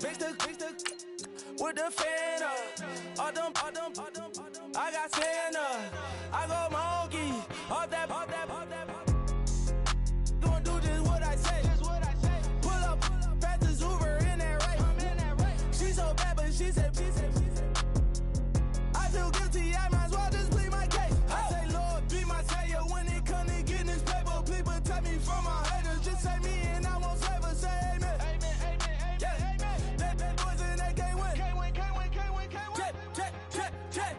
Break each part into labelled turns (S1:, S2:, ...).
S1: with the fan up. I got Santa. I go monkey. All that. Gonna do just what I say. Pull up, fast as Uber in that race. She so bad, but she said. I feel guilty, I might as well just plead my case. I say, Lord, be my savior when it come to getting this paper. Please protect me from my haters. Just say me and I won't save her. Say amen. Yeah. Bad boys and they can't win. Check.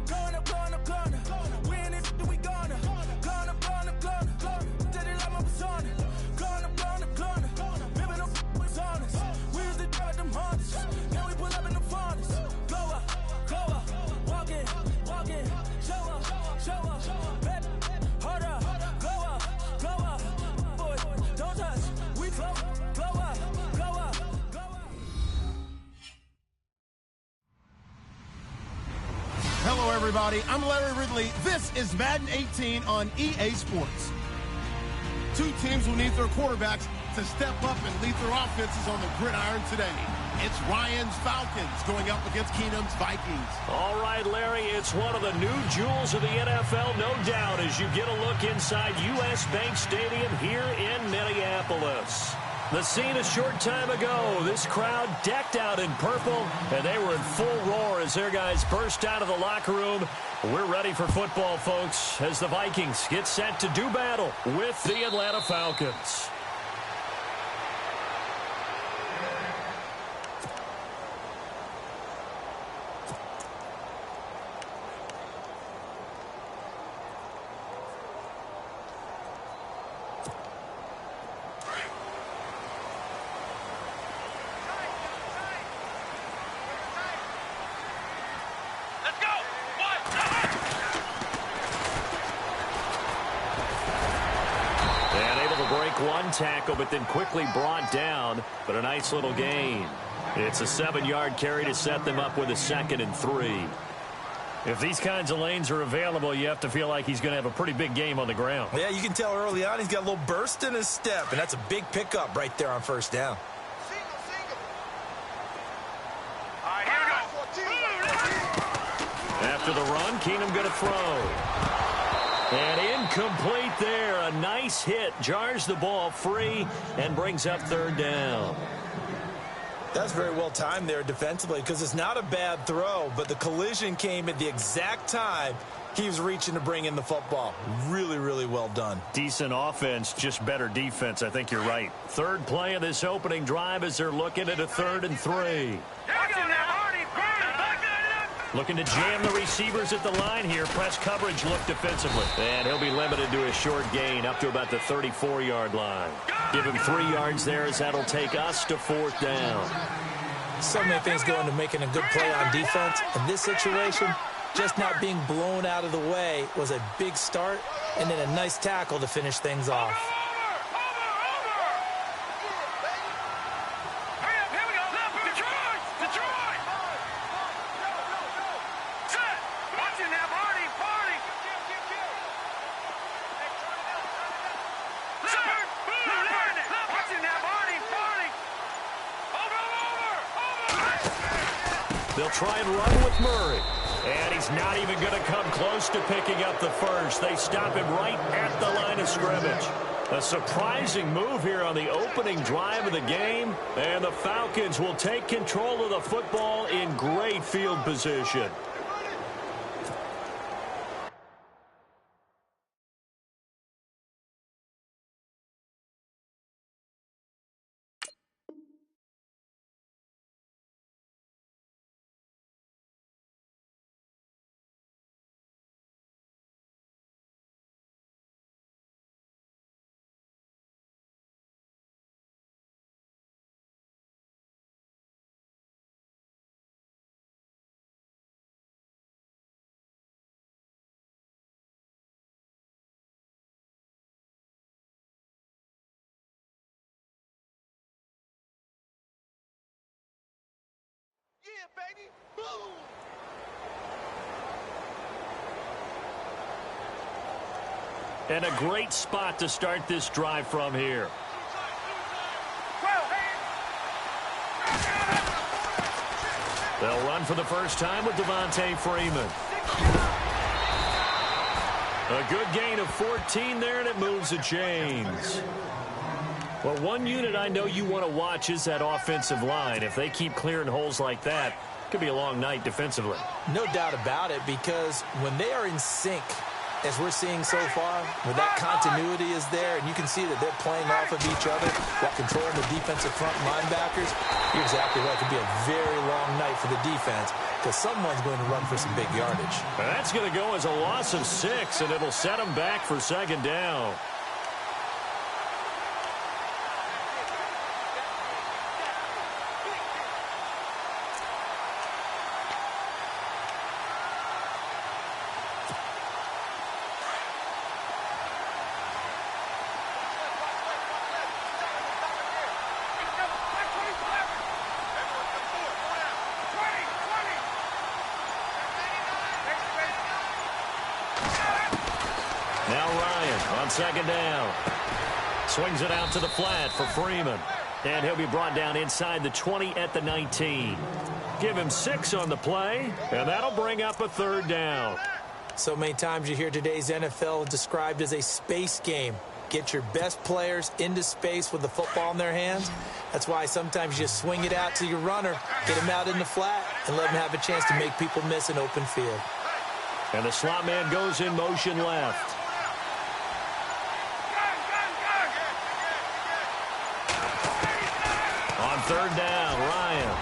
S1: Going up. We in it, we gonna. Going up. Tell it like my persona. Going up. Ripping them was honest. We used to drug them hunters. Now we pull up in the furnace. Go up. Walking. Show up. Baby, hold up. Go up. Boy, don't touch. We flow up.
S2: Hello, everybody. I'm Larry Ridley. This is Madden 18 on EA Sports. Two teams will need their quarterbacks to step up and lead their offenses on the gridiron today. It's Ryan's Falcons going up against Keenum's Vikings.
S3: All right, Larry, it's one of the new jewels of the NFL, no doubt, as you get a look inside U.S. Bank Stadium here in Minneapolis. The scene a short time ago, this crowd decked out in purple, and they were in full roar as their guys burst out of the locker room. We're ready for football, folks, as the Vikings get set to do battle with the Atlanta Falcons. One tackle, but then quickly brought down, but a nice little gain. It's a 7-yard carry to set them up with a 2nd and 3. If these kinds of lanes are available, you have to feel like he's going to have a pretty big game on the ground.
S4: Yeah, you can tell early on he's got a little burst in his step, and that's a big pickup right there on first down.
S5: All right, here we go.
S3: After the run, Keenum going to throw. And incomplete there. A nice hit. Jars the ball free and brings up 3rd down.
S4: That's very well timed there defensively because it's not a bad throw, but the collision came at the exact time he was reaching to bring in the football. Really, really well done.
S3: Decent offense, just better defense. I think you're right. 3rd play of this opening drive as they're looking at a 3rd and 3. Looking to jam the receivers at the line here. Press coverage look defensively. And he'll be limited to a short gain up to about the 34-yard line. Give him 3 yards there as that'll take us to 4th down.
S4: So many things go into making a good play on defense. In this situation, just not being blown out of the way was a big start, and then a nice tackle to finish things off.
S3: They'll try and run with Murray. And he's not even going to come close to picking up the first. They stop him right at the line of scrimmage. A surprising move here on the opening drive of the game. And the Falcons will take control of the football in great field position.
S5: Yeah, baby. Boom.
S3: And a great spot to start this drive from here.
S5: 12.
S3: They'll run for the first time with Devontae Freeman. A good gain of 14 there, and it moves the chains. Well, one unit I know you want to watch is that offensive line. If they keep clearing holes like that, it could be a long night defensively.
S4: No doubt about it, because when they are in sync, as we're seeing so far, where that continuity is there, and you can see that they're playing off of each other while controlling the defensive front linebackers, you're exactly right. It could be a very long night for the defense because someone's going to run for some big yardage.
S3: That's going to go as a loss of 6, and it'll set them back for second down. Second down. Swings it out to the flat for Freeman. And he'll be brought down inside the 20 at the 19. Give him 6 on the play, and that'll bring up a third down.
S4: So many times you hear today's NFL described as a space game. Get your best players into space with the football in their hands. That's why sometimes you just swing it out to your runner, get him out in the flat, and let him have a chance to make people miss an open field.
S3: And the slot man goes in motion left. On third down, Ryan.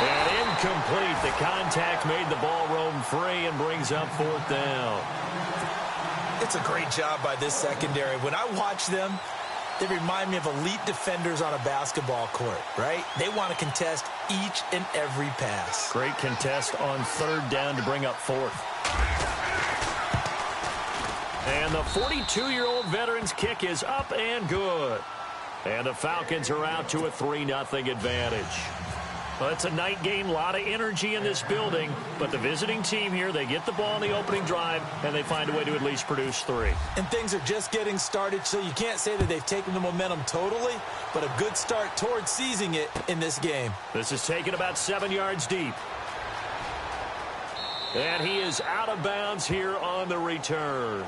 S3: And incomplete. The contact made the ball roam free and brings up fourth down.
S4: It's a great job by this secondary. When I watch them, they remind me of elite defenders on a basketball court, right? They want to contest each and every pass.
S3: Great contest on third down to bring up fourth. And the 42-year-old veteran's kick is up and good. And the Falcons are out to a 3-0 advantage. Well, it's a night game, a lot of energy in this building, but the visiting team here, they get the ball in the opening drive, and they find a way to at least produce 3.
S4: And things are just getting started, so you can't say that they've taken the momentum totally, but a good start towards seizing it in this game.
S3: This is taken about 7 yards deep. And he is out of bounds here on the return.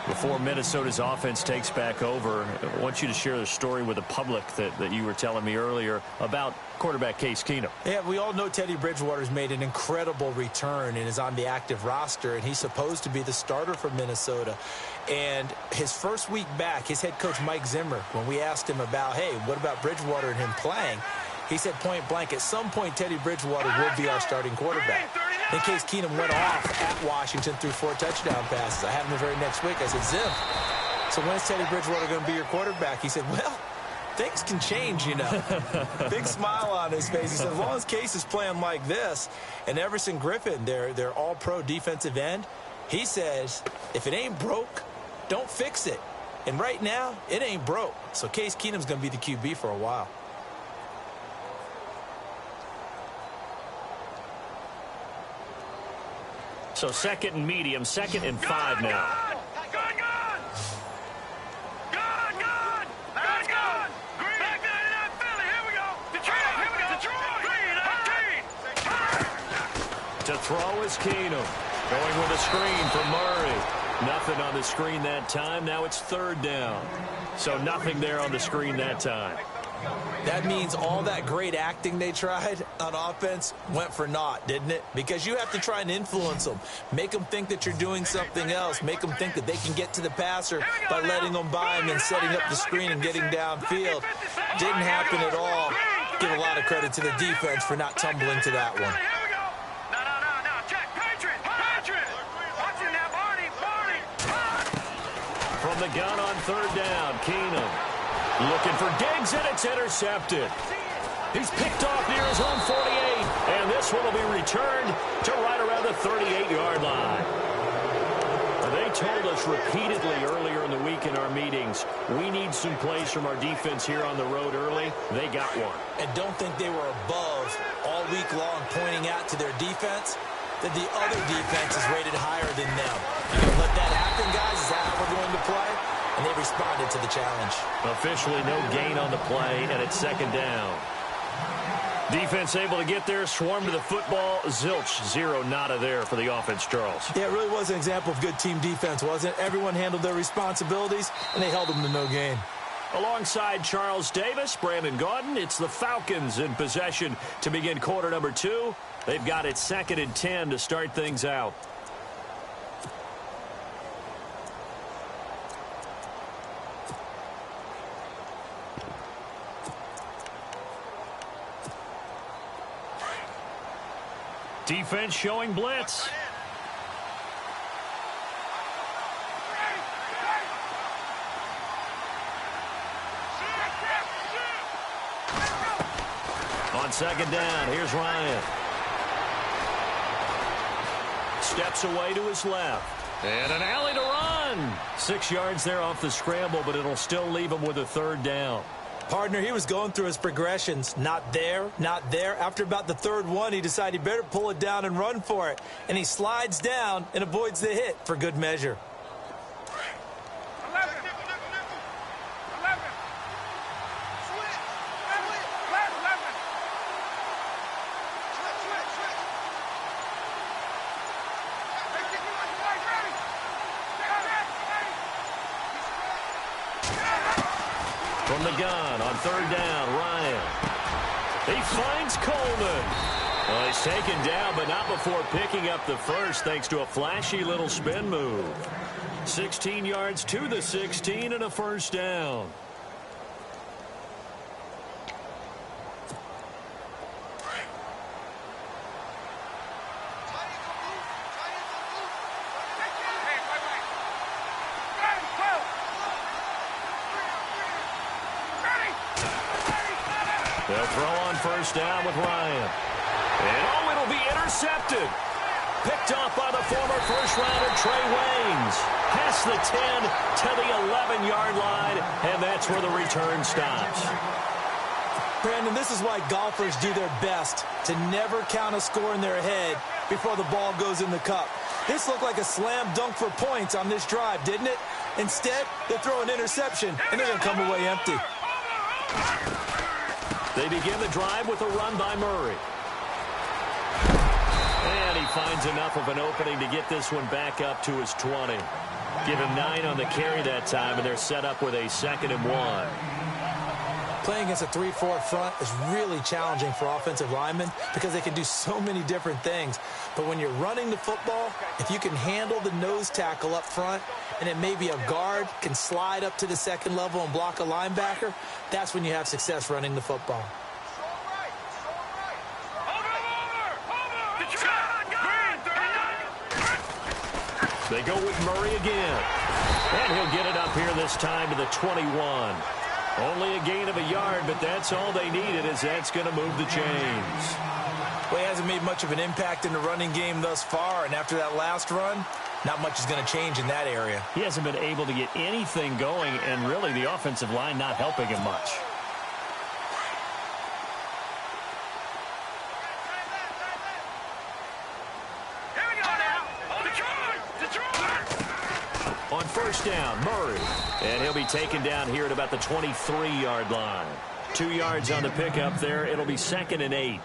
S3: Before Minnesota's offense takes back over, I want you to share the story with the public that you were telling me earlier about quarterback Case Keenum.
S4: Yeah, we all know Teddy Bridgewater's made an incredible return and is on the active roster, and he's supposed to be the starter for Minnesota. And his first week back, his head coach Mike Zimmer, when we asked him about, hey, what about Bridgewater and him playing, he said point blank, at some point Teddy Bridgewater will be our starting quarterback. Then Case Keenum went off at Washington through 4 touchdown passes. I had him the very next week. I said, Zim, so when's Teddy Bridgewater going to be your quarterback? He said, well, things can change, you know. Big smile on his face. He said, as long as Case is playing like this, and Everson Griffin, their all-pro defensive end, he says, if it ain't broke, don't fix it. And right now, it ain't broke. So Case Keenum's going to be the QB for a while.
S3: So second and medium, 2nd and 5 now.
S5: Good. Green. Back 99 Philly. Here we go. Detroit. Green.
S3: To throw is Keenum. Going with a screen for Murray. Nothing on the screen that time. Now it's third down. So nothing there on the screen that time.
S4: That means all that great acting they tried on offense went for naught, didn't it? Because you have to try and influence them. Make them think that you're doing something else. Make them think that they can get to the passer by letting them by him and setting up the screen and getting downfield. Didn't happen at all. Give a lot of credit to the defense for not tumbling to that one.
S3: From the gun on third down, Keenum. Looking for Diggs, and it's intercepted. He's picked off near his own 48, and this one will be returned to right around the 38-yard line. They told us repeatedly earlier in the week in our meetings, we need some plays from our defense here on the road early. They got one.
S4: And don't think they were above all week long pointing out to their defense that the other defense is rated higher than them. You gonna let that happen, guys? Is that how we're going to play? And they responded to the challenge.
S3: Officially no gain on the play, and it's second down. Defense able to get there, swarm to the football. Zilch, zero, nada there for the offense, Charles.
S4: Yeah, it really was an example of good team defense, wasn't it? Everyone handled their responsibilities, and they held them to no gain.
S3: Alongside Charles Davis, Brandon Gaudin, it's the Falcons in possession to begin quarter number 2. They've got it 2nd and 10 to start things out. Defense showing blitz. On 2nd down, here's Ryan. Steps away to his left. And an alley to run. 6 yards there off the scramble, but it'll still leave him with a 3rd down.
S4: Partner, he was going through his progressions. Not there, not there. After about the 3rd one, he decided he better pull it down and run for it. And he slides down and avoids the hit for good measure.
S5: 11.
S3: From the gun on 3rd down, Ryan. He finds Coleman. Well, he's taken down, but not before picking up the first thanks to a flashy little spin move. 16 yards to the 16 and a 1st down. They'll throw on 1st down with Ryan. And oh, it'll be intercepted. Picked off by the former first-rounder Trey Waynes. Past the 10 to the 11-yard line, and that's where the return stops.
S4: Brandon, this is why golfers do their best to never count a score in their head before the ball goes in the cup. This looked like a slam dunk for points on this drive, didn't it? Instead, they throw an interception, and they're going to come away empty.
S3: They begin the drive with a run by Murray. And he finds enough of an opening to get this one back up to his 20. Give him 9 on the carry that time, and they're set up with a 2nd and 1.
S4: Playing against a 3-4 front is really challenging for offensive linemen because they can do so many different things. But when you're running the football, if you can handle the nose tackle up front, and then maybe a guard can slide up to the 2nd level and block a linebacker, that's when you have success running the football.
S3: They go with Murray again. And he'll get it up here this time to the 21. Only a gain of a yard, but that's all they needed, as that's going to move the chains.
S4: Well, he hasn't made much of an impact in the running game thus far, and after that last run, not much is going to change in that area.
S3: He hasn't been able to get anything going, and really the offensive line not helping him much.
S5: Here we go now.
S3: On 1st down, Murray. And he'll be taken down here at about the 23-yard line. 2 yards on the pickup there. It'll be 2nd and 8.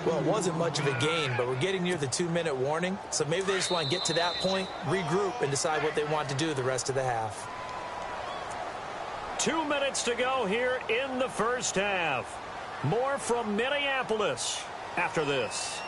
S4: Well, it wasn't much of a gain, but we're getting near the 2-minute warning, so maybe they just want to get to that point, regroup, and decide what they want to do the rest of the half.
S3: 2 minutes to go here in the 1st half. More from Minneapolis after this.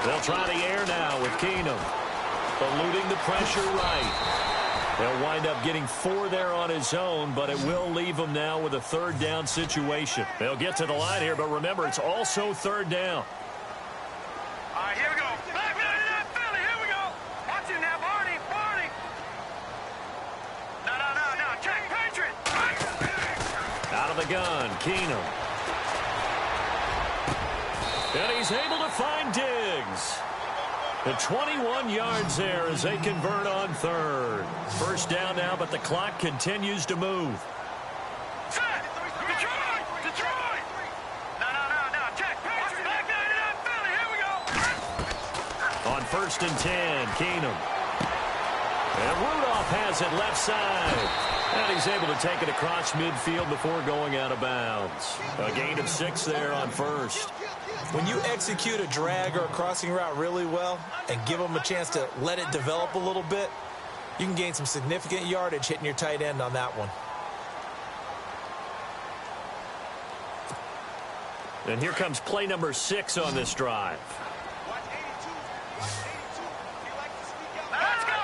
S3: They'll try the air now with Keenum. Eluding the pressure right. They'll wind up getting 4 there on his own, but it will leave him now with a 3rd down situation. They'll get to the line here, but remember, it's also 3rd down.
S5: All right, here we go. Back to Philly. Here we go. Watch it now, Barney. No. Check, Patriot.
S3: Out of the gun, Keenum. And he's able to find Diggs. The 21 yards there as they convert on third. First down now, but the clock continues to move.
S5: Set! Detroit! Detroit! No. Check. Patriots. Back 99 Philly. Here we go.
S3: On first and 10, Keenum. And Rudolph has it left side. And he's able to take it across midfield before going out of bounds. A gain of 6 there on first.
S4: When you execute a drag or a crossing route really well and give them a chance to let it develop a little bit, you can gain some significant yardage hitting your tight end on that one.
S3: And here comes play number 6 on this drive.
S5: Let's go.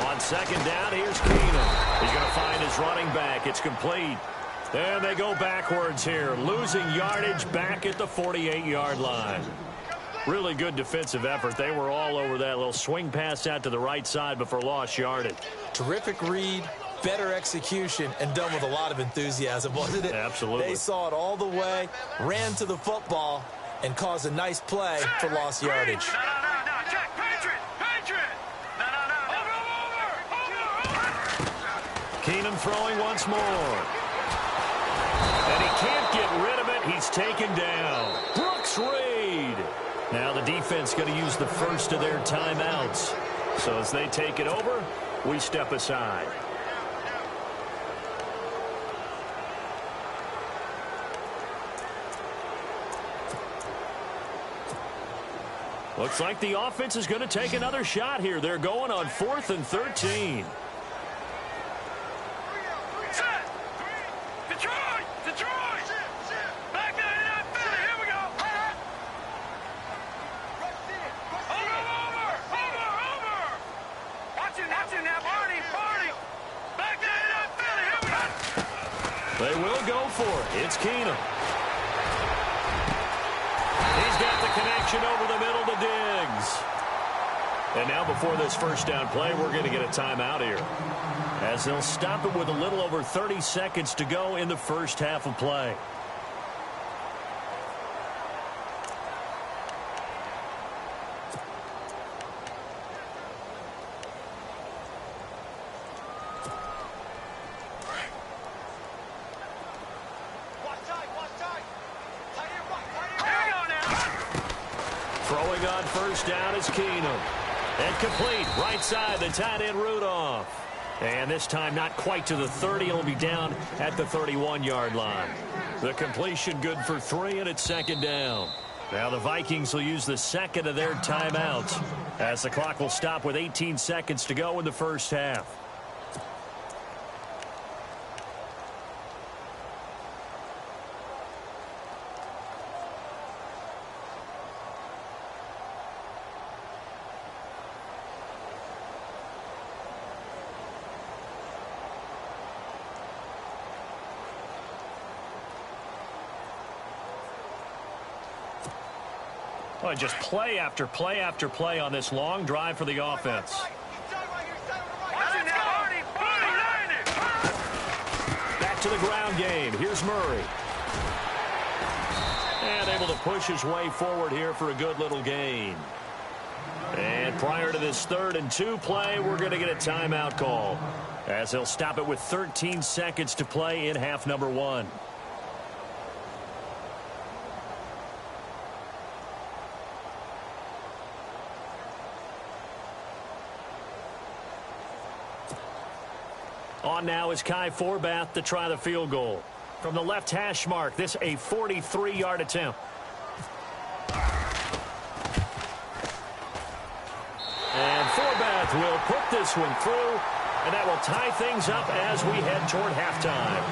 S3: On second down, here's Keenum. He's going to find his running back. It's complete. And they go backwards here, losing yardage back at the 48-yard line. Really good defensive effort. They were all over that little swing pass out to the right side before lost yardage.
S4: Terrific read, better execution, and done with a lot of enthusiasm, wasn't it?
S3: Absolutely.
S4: They saw it all the way, ran to the football, and caused a nice play for lost yardage.
S5: No. Check. Patriot. No. Over.
S3: Keenum throwing once more. And he can't get rid of it. He's taken down. Brooks Reed. Now the defense going to use the first of their timeouts. So as they take it over, we step aside. Looks like the offense is going to take another shot here. They're going on 4th and 13.
S5: Set. Detroit. Back 99 Philly. Here we go. Over. Watch it now, Barney. Back 99 Philly. Here we go.
S3: They will go for it. It's Keenum. He's got the connection over the middle to Diggs. And now before this first down play, we're going to get a timeout here, as they'll stop it with a little over 30 seconds to go in the first half of play. Throwing on first down is Keenum. And complete, right side, the tight end Rudolph. And this time not quite to the 30. It'll be down at the 31-yard line. The completion good for 3, and it's second down. Now the Vikings will use the second of their timeouts, as the clock will stop with 18 seconds to go in the first half. Well, just play after play after play on this long drive for the offense. Back to the ground game. Here's Murray. And able to push his way forward here for a good little gain. And prior to this 3rd and 2 play, we're going to get a timeout call, as they'll stop it with 13 seconds to play in half number 1. On now is Kai Forbath to try the field goal. From the left hash mark, this a 43-yard attempt. And Forbath will put this one through, and that will tie things up as we head toward halftime.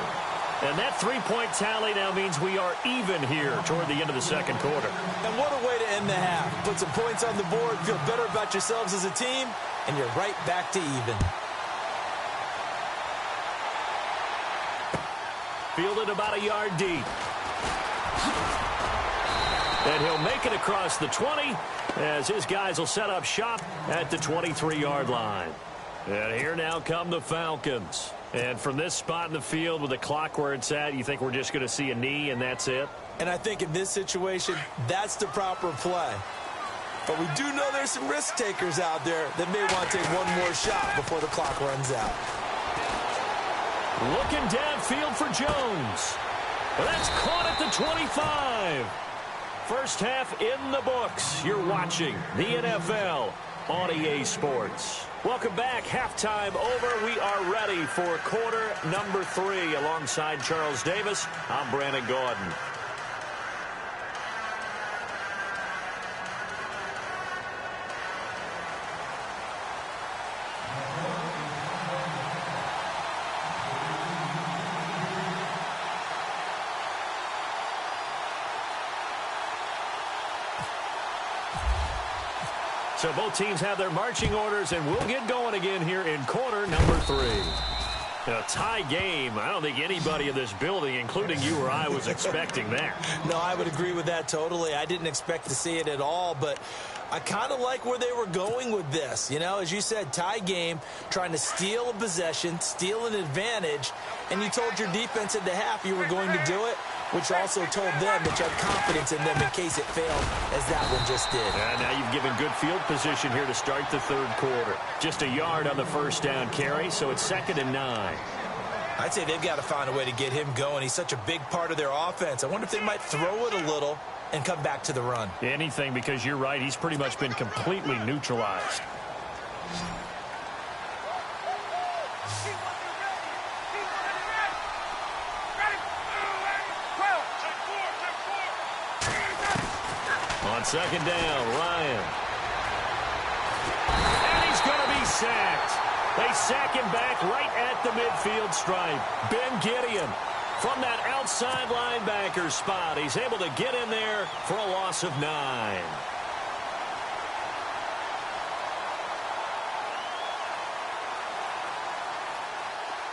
S3: And that 3-point tally now means we are even here toward the end of the second quarter.
S4: And what a way to end the half. Put some points on the board, feel better about yourselves as a team, and you're right back to even.
S3: Fielded about a yard deep. And he'll make it across the 20 as his guys will set up shop at the 23-yard line. And here now come the Falcons. And from this spot in the field with the clock where it's at, you think we're just going to see a knee and that's it?
S4: And I think in this situation, that's the proper play. But we do know there's some risk takers out there that may want to take one more shot before the clock runs out.
S3: Looking downfield for Jones. Well, that's caught at the 25. First half in the books. You're watching the NFL on EA Sports. Welcome back. Halftime over. We are ready for quarter number 3. Alongside Charles Davis, I'm Brandon Gordon. So both teams have their marching orders, and we'll get going again here in quarter number 3. A tie game. I don't think anybody in this building, including you or I, was expecting that.
S4: No, I would agree with that totally. I didn't expect to see it at all, but I kind of like where they were going with this. You know, as you said, tie game, trying to steal a possession, steal an advantage, and you told your defense at the half you were going to do it, which also told them that you had confidence in them in case it failed, as that one just did.
S3: And now you've given good field position here to start the third quarter. Just a yard on the first down carry, so it's 2nd and 9.
S4: I'd say they've got to find a way to get him going. He's such a big part of their offense. I wonder if they might throw it a little and come back to the run.
S3: Anything, because you're right, he's pretty much been completely neutralized. On 2nd down, Ryan. And he's going to be sacked. They sack him back right at the midfield stripe. Ben Gideon from that outside linebacker spot. He's able to get in there for a loss of 9.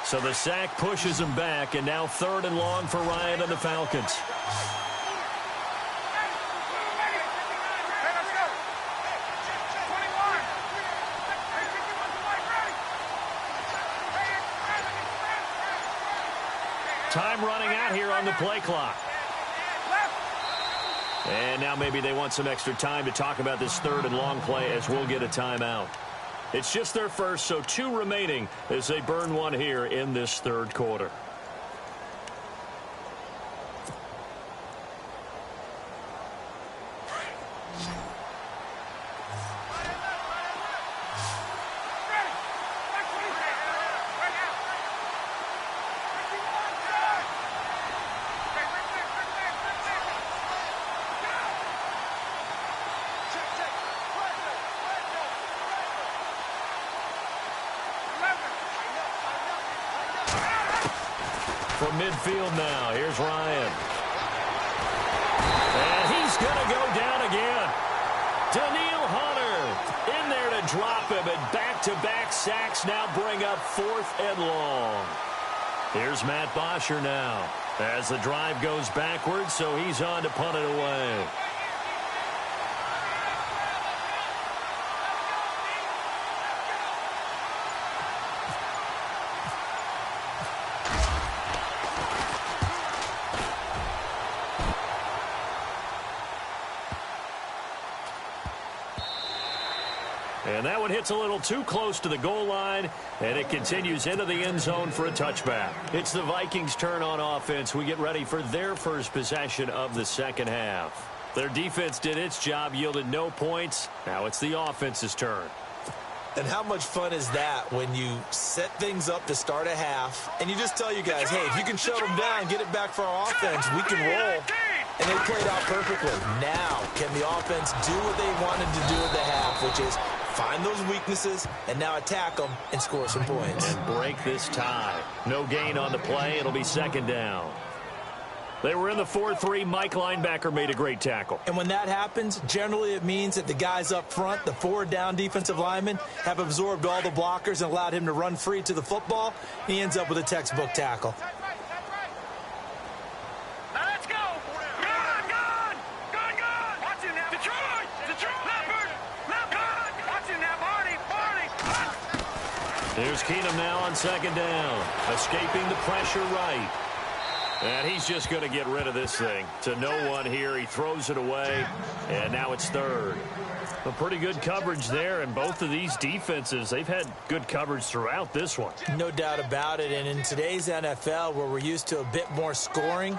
S3: So the sack pushes him back, and now 3rd and long for Ryan and the Falcons. Time running out here on the play clock. And now maybe they want some extra time to talk about this 3rd and long play, as we'll get a timeout. It's just their first, so 2 remaining as they burn one here in this third quarter. From midfield now, here's Ryan. And he's going to go down again. Daniil Hunter in there to drop him, and back-to-back sacks now bring up 4th and long. Here's Matt Bosher now as the drive goes backwards, so he's on to punt it away. And that one hits a little too close to the goal line, and it continues into the end zone for a touchback. It's the Vikings' turn on offense. We get ready for their first possession of the second half. Their defense did its job, yielded no points. Now it's the offense's turn.
S4: And how much fun is that when you set things up to start a half, and you just tell you guys, hey, if you can shut them down, get it back for our offense, we can roll. And they played out perfectly. Now, can the offense do what they wanted to do at the half, which is find those weaknesses and now attack them and score some points.
S3: And break this tie. No gain on the play. It'll be 2nd down. They were in the 4-3. Mike linebacker made a great tackle.
S4: And when that happens, generally it means that the guys up front, the 4 down defensive linemen, have absorbed all the blockers and allowed him to run free to the football. He ends up with a textbook tackle.
S3: Here's Keenum now on 2nd down, escaping the pressure right. And he's just going to get rid of this thing to no one here. He throws it away, and now it's 3rd. A pretty good coverage there, and both of these defenses, they've had good coverage throughout this one.
S4: No doubt about it, and in today's NFL, where we're used to a bit more scoring,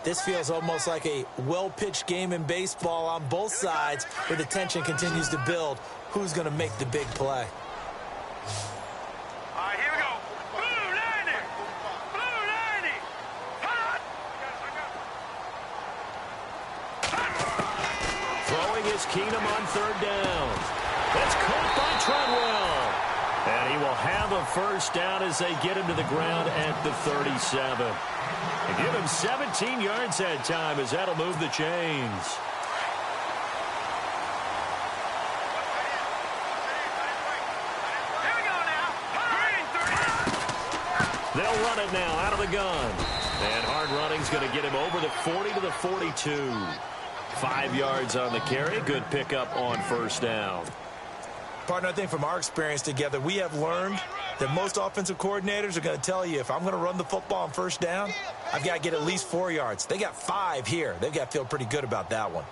S4: this feels almost like a well-pitched game in baseball on both sides, where the tension continues to build. Who's going to make the big play?
S5: All right, here we go. Blue 90. Blue 90. Hot.
S3: Throwing is Keenum on third down. That's caught by Treadwell. And he will have a first down as they get him to the ground at the 37. And give him 17 yards that time, as that'll move the chains.
S5: Here we go now. Green 30.
S3: They'll run it now out of the gun. And hard running's going to get him over the 40 to the 42. 5 yards on the carry. Good pickup on first down.
S4: Partner, I think from our experience together, we have learned that most offensive coordinators are going to tell you, if I'm going to run the football on first down, I've got to get at least 4 yards. They got 5 here. They've got to feel pretty good about that one.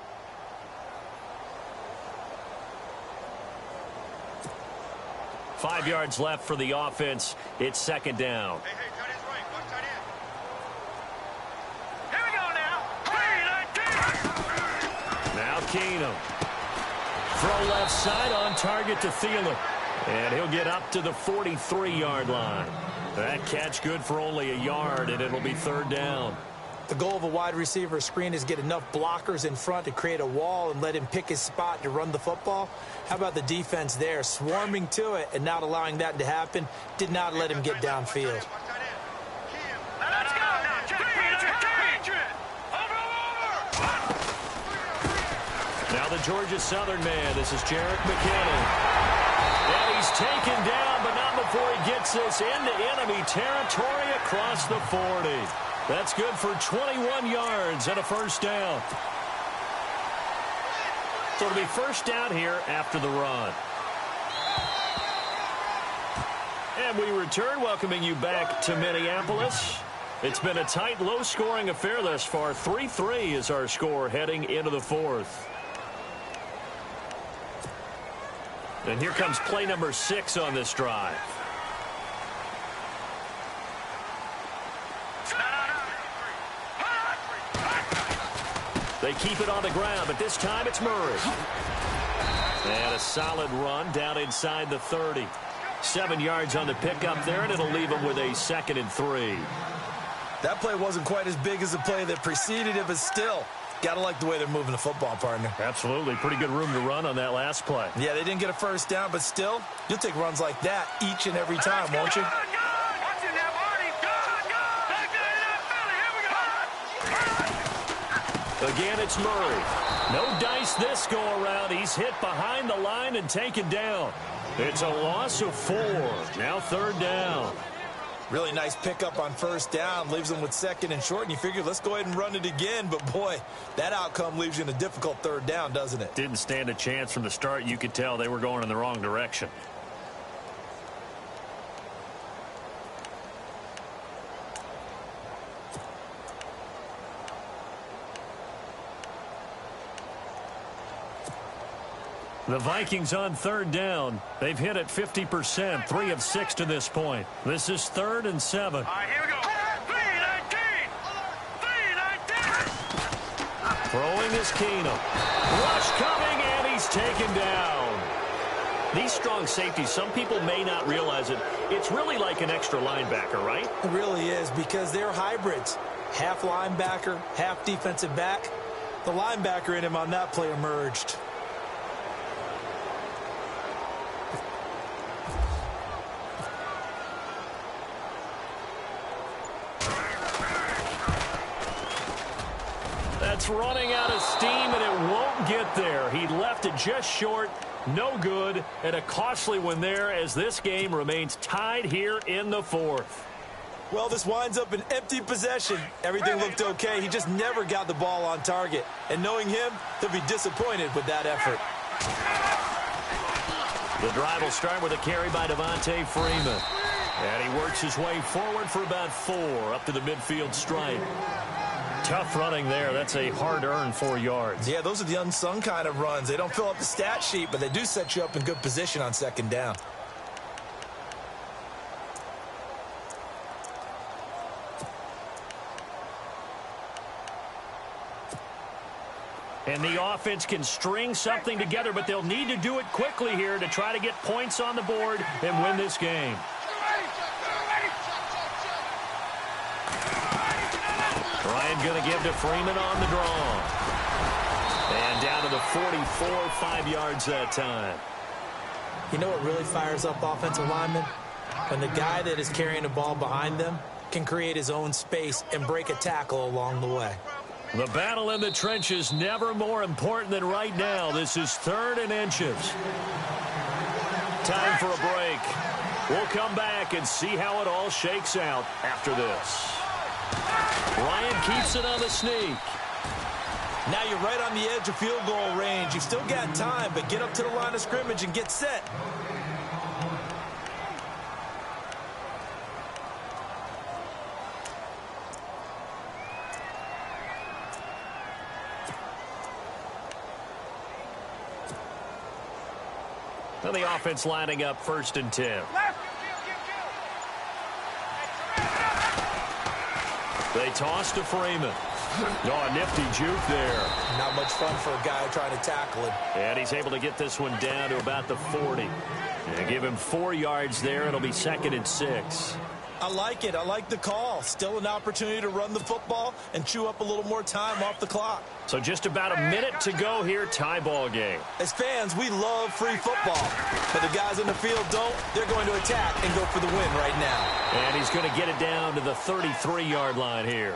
S3: Five yards left for the offense. It's second down.
S5: Hey, tight end's right. Watch tight end. Here we go now. Green 19.
S3: Now Keenum. Throw left side on target to Thielen. And he'll get up to the 43-yard line. That catch good for only a yard, and it'll be third down.
S4: The goal of a wide receiver screen is get enough blockers in front to create a wall and let him pick his spot to run the football. How about the defense there, swarming to it and not allowing that to happen? Did not let him get downfield.
S5: Now let's go. Now, Patriot. Over.
S3: Now the Georgia Southern man. This is Jerick McKinnon. And he's taken down, but not before he gets this into enemy territory across the 40. That's good for 21 yards and a first down. So it'll be first down here after the run. And we return, welcoming you back to Minneapolis. It's been a tight, low-scoring affair thus far. 3-3 is our score heading into the fourth. And here comes play number 6 on this drive. They keep it on the ground, but this time it's Murray. And a solid run down inside the 30. 7 yards on the pickup there, and it'll leave them with a 2nd and 3.
S4: That play wasn't quite as big as the play that preceded it, but still, gotta like the way they're moving the football, partner.
S3: Absolutely. Pretty good room to run on that last play.
S4: Yeah, they didn't get a first down, but still, you'll take runs like that each and every time, won't you?
S3: Again, it's Murray. No dice this go-around. He's hit behind the line and taken down. It's a loss of 4. Now third down.
S4: Really nice pickup on first down. Leaves them with 2nd and short, and you figure, let's go ahead and run it again. But, boy, that outcome leaves you in a difficult third down, doesn't it?
S3: Didn't stand a chance from the start. You could tell they were going in the wrong direction. The Vikings on third down. They've hit it 50%, 3 of 6 to this point. This is 3rd and 7.
S5: All right, here we go. 3-19. 3-19.
S3: Throwing is Keenum. Rush coming, and he's taken down. These strong safeties, some people may not realize it. It's really like an extra linebacker, right?
S4: It really is, because they're hybrids. Half linebacker, half defensive back. The linebacker in him on that play emerged.
S3: That's running out of steam, and it won't get there. He left it just short. No good, and a costly one there as this game remains tied here in the fourth.
S4: Well, this winds up an empty possession. Everything looked okay. He just never got the ball on target. And knowing him, he'll be disappointed with that effort.
S3: The drive will start with a carry by Devontae Freeman. And he works his way forward for about 4 up to the midfield stripe. Tough running there. That's a hard-earned 4 yards.
S4: Yeah, those are the unsung kind of runs. They don't fill up the stat sheet, but they do set you up in good position on second down.
S3: And the offense can string something together, but they'll need to do it quickly here to try to get points on the board and win this game. Ryan going to give to Freeman on the draw. And down to the 44, 5 yards that time.
S4: You know what really fires up offensive linemen? When the guy that is carrying the ball behind them can create his own space and break a tackle along the way.
S3: The battle in the trenches never more important than right now. This is 3rd and inches. Time for a break. We'll come back and see how it all shakes out after this. Ryan keeps it on the sneak.
S4: Now you're right on the edge of field goal range. You've still got time, but get up to the line of scrimmage and get set.
S3: And the offense lining up 1st and 10. They toss to Freeman. Oh, a nifty juke there.
S4: Not much fun for a guy trying to tackle him.
S3: And he's able to get this one down to about the 40. And give him 4 yards there. It'll be 2nd and 6.
S4: I like it. I like the call. Still an opportunity to run the football and chew up a little more time off the clock.
S3: So just about a minute to go here, tie ball game.
S4: As fans, we love free football. But the guys on the field don't. They're going to attack and go for the win right now.
S3: And he's going to get it down to the 33-yard line here.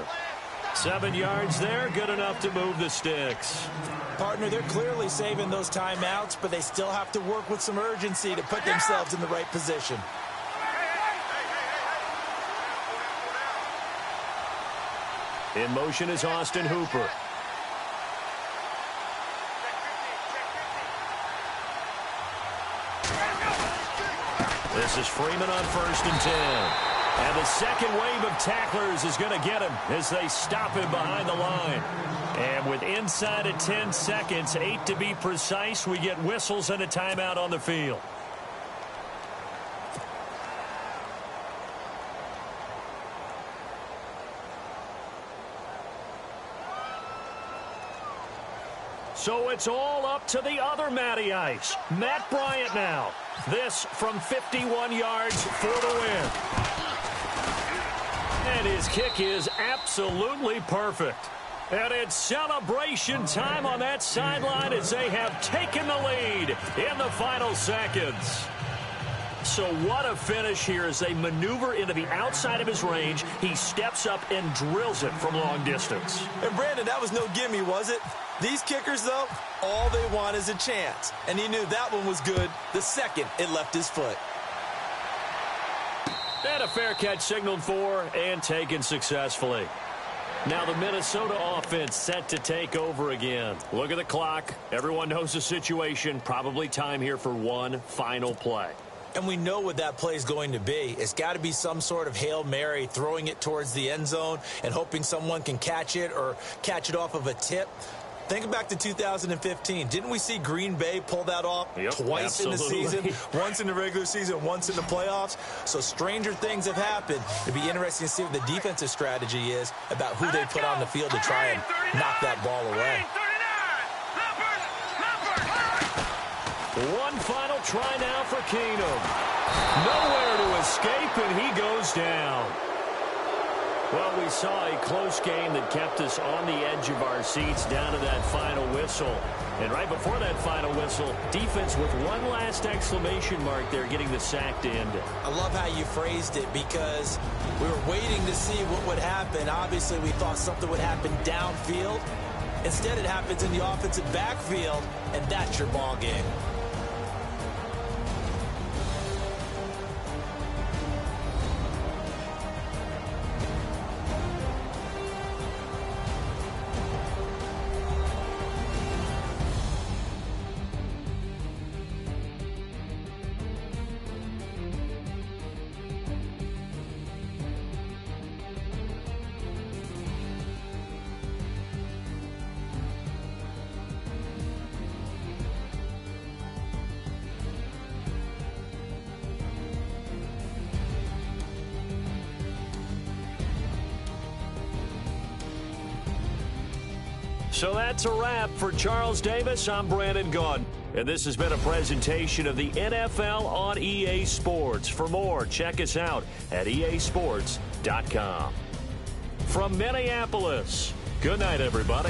S3: 7 yards there, good enough to move the sticks.
S4: Partner, they're clearly saving those timeouts, but they still have to work with some urgency to put themselves in the right position.
S3: In motion is Austin Hooper. This is Freeman on 1st and 10. And the second wave of tacklers is going to get him as they stop him behind the line. And with inside of 10 seconds, 8 to be precise, we get whistles and a timeout on the field. So it's all up to the other Matty Ice. Matt Bryant now. This from 51 yards for the win. And his kick is absolutely perfect. And it's celebration time on that sideline as they have taken the lead in the final seconds. So what a finish here as they maneuver into the outside of his range. He steps up and drills it from long distance.
S4: And Brandon, that was no gimme, was it? These kickers, though, all they want is a chance. And he knew that one was good the second it left his foot.
S3: And a fair catch signaled for and taken successfully. Now the Minnesota offense set to take over again. Look at the clock. Everyone knows the situation. Probably time here for one final play.
S4: And we know what that play is going to be. It's got to be some sort of Hail Mary, throwing it towards the end zone and hoping someone can catch it or catch it off of a tip. Think back to 2015. Didn't we see Green Bay pull that off twice in the season? Once in the regular season, once in the playoffs. So stranger things have happened. It'd be interesting to see what the defensive strategy is about who they put on the field to try and knock that ball away.
S3: One final try now for Keenum. Nowhere to escape, and he goes down. Well, we saw a close game that kept us on the edge of our seats down to that final whistle. And right before that final whistle, defense with one last exclamation mark there, getting the sack to end it.
S4: I love how you phrased it because we were waiting to see what would happen. Obviously, we thought something would happen downfield. Instead, it happens in the offensive backfield, and that's your ball game.
S3: So that's a wrap for Charles Davis. I'm Brandon Gaudin. And this has been a presentation of the NFL on EA Sports. For more, check us out at easports.com. From Minneapolis, good night, everybody.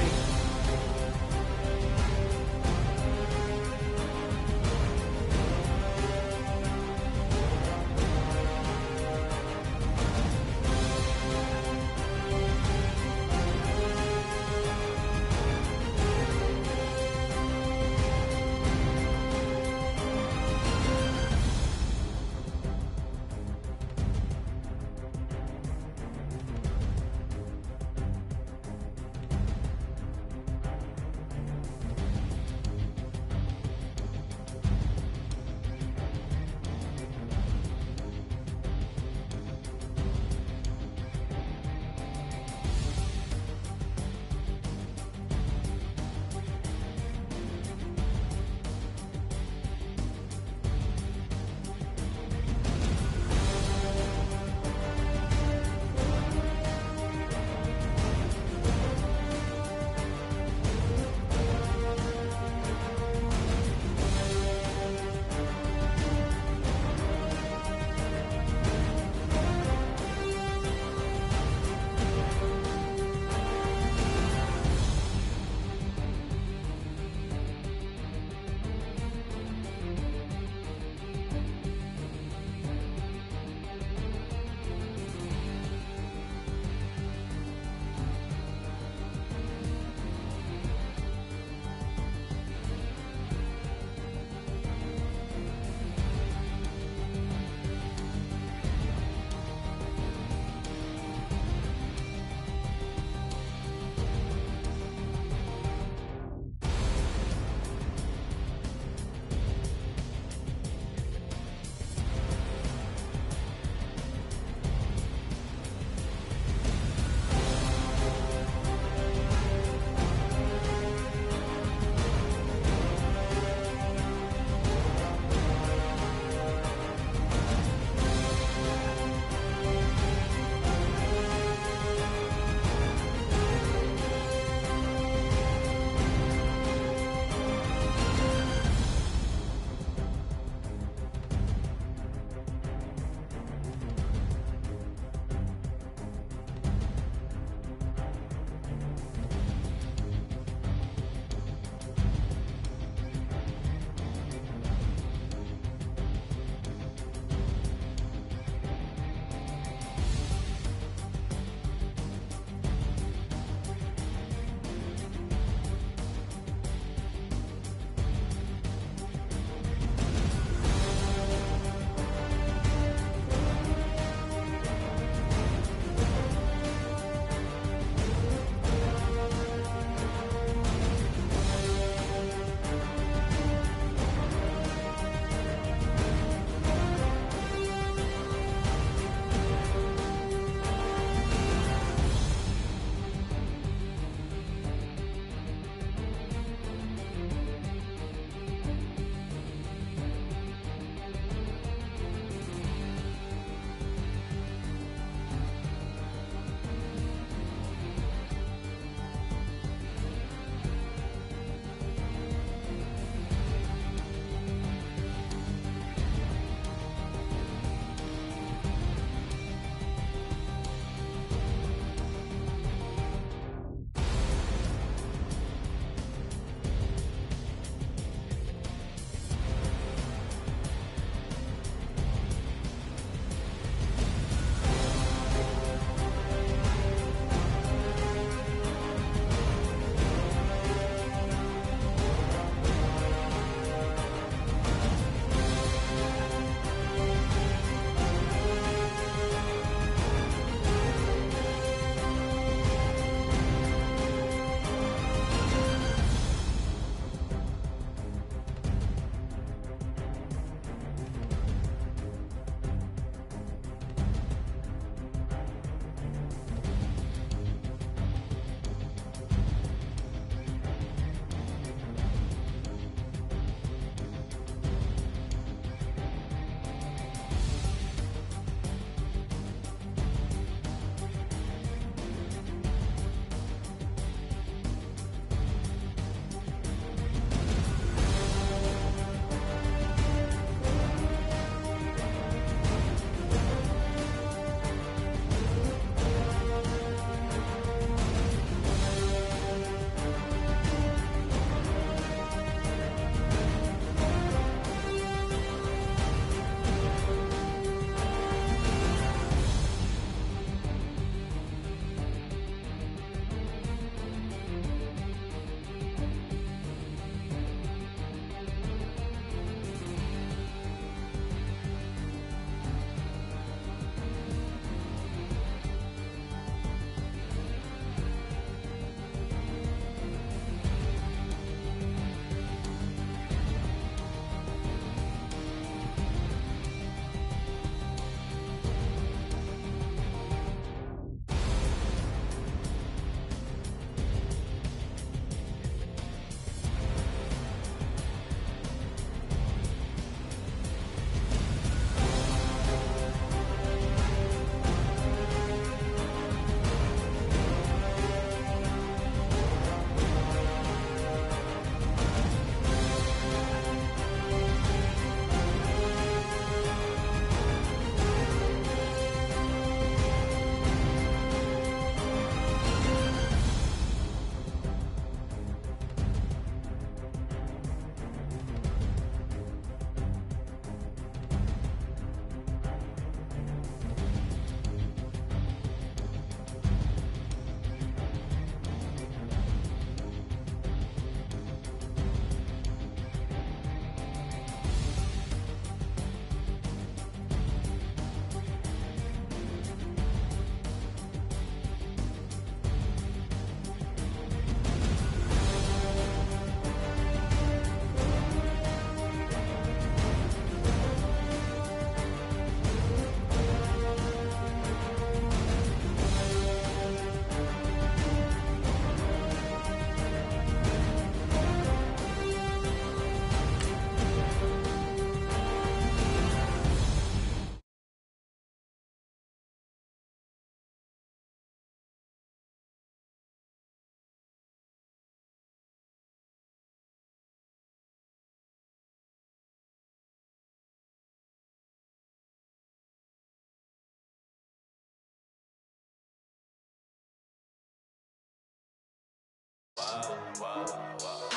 S6: Wow, wow, wow.